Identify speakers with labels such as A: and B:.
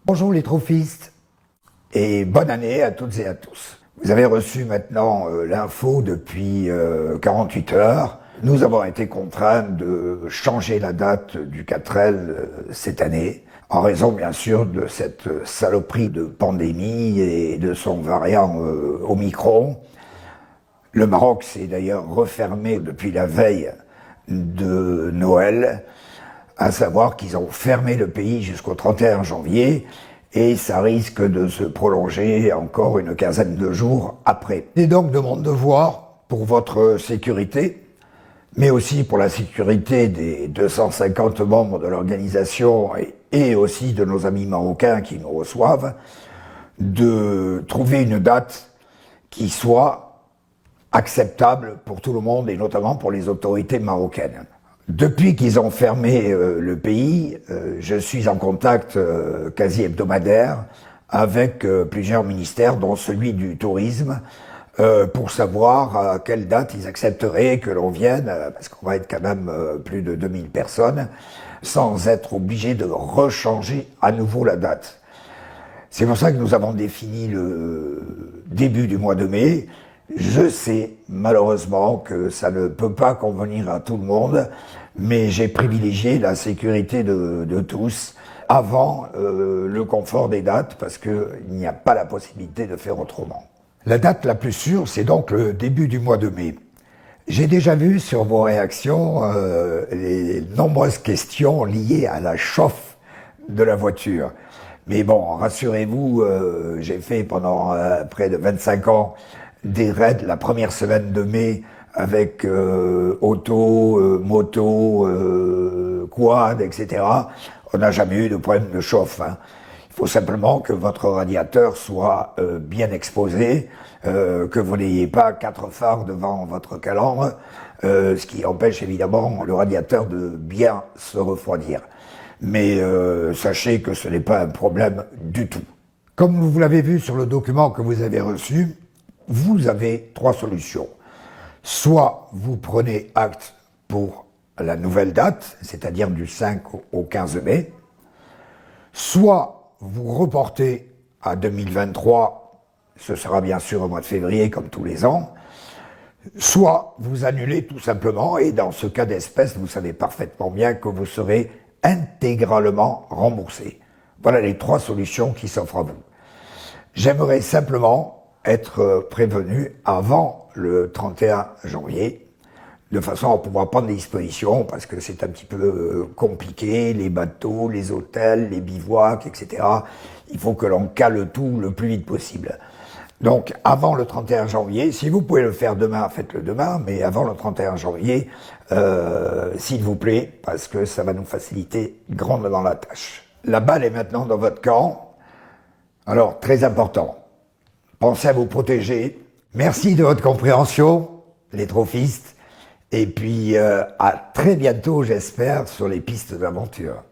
A: Bonjour les trophistes et bonne année à toutes et à tous. Vous avez reçu maintenant l'info depuis 48 heures. Nous avons été contraints de changer la date du 4L cette année, en raison bien sûr de cette saloperie de pandémie et de son variant Omicron. Le Maroc s'est d'ailleurs refermé depuis la veille de Noël, à savoir qu'ils ont fermé le pays jusqu'au 31 janvier et ça risque de se prolonger encore une quinzaine de jours après. C'est donc de mon devoir, pour votre sécurité, mais aussi pour la sécurité des 250 membres de l'organisation et aussi de nos amis marocains qui nous reçoivent, de trouver une date qui soit acceptable pour tout le monde et notamment pour les autorités marocaines. Depuis qu'ils ont fermé le pays, je suis en contact quasi hebdomadaire avec plusieurs ministères, dont celui du tourisme, pour savoir à quelle date ils accepteraient que l'on vienne, parce qu'on va être quand même plus de 2000 personnes, sans être obligé de rechanger à nouveau la date. C'est pour ça que nous avons défini le début du mois de mai. Je sais malheureusement que ça ne peut pas convenir à tout le monde, mais j'ai privilégié la sécurité de tous avant le confort des dates, parce qu'il n'y a pas la possibilité de faire autrement. La date la plus sûre, c'est donc le début du mois de mai. J'ai déjà vu sur vos réactions les nombreuses questions liées à la chauffe de la voiture. Mais bon, rassurez-vous, j'ai fait pendant près de 25 ans des raids la première semaine de mai avec auto, moto, quad, etc. On n'a jamais eu de problème de chauffe. Il faut simplement que votre radiateur soit bien exposé, que vous n'ayez pas 4 phares devant votre calandre, ce qui empêche évidemment le radiateur de bien se refroidir. Mais sachez que ce n'est pas un problème du tout. Comme vous l'avez vu sur le document que vous avez reçu, vous avez 3 solutions. Soit vous prenez acte pour la nouvelle date, c'est-à-dire du 5 au 15 mai, soit vous reportez à 2023, ce sera bien sûr au mois de février comme tous les ans, soit vous annulez tout simplement, et dans ce cas d'espèce, vous savez parfaitement bien que vous serez intégralement remboursé. Voilà les 3 solutions qui s'offrent à vous. J'aimerais simplement être prévenu avant le 31 janvier, de façon à pouvoir prendre des dispositions, parce que c'est un petit peu compliqué, les bateaux, les hôtels, les bivouacs, etc. Il faut que l'on cale tout le plus vite possible. Donc, avant le 31 janvier, si vous pouvez le faire demain, faites-le demain, mais avant le 31 janvier, s'il vous plaît, parce que ça va nous faciliter grandement la tâche. La balle est maintenant dans votre camp. Alors, très important, pensez à vous protéger. Merci de votre compréhension, les trophistes. Et puis, à très bientôt, j'espère, sur les pistes d'aventure.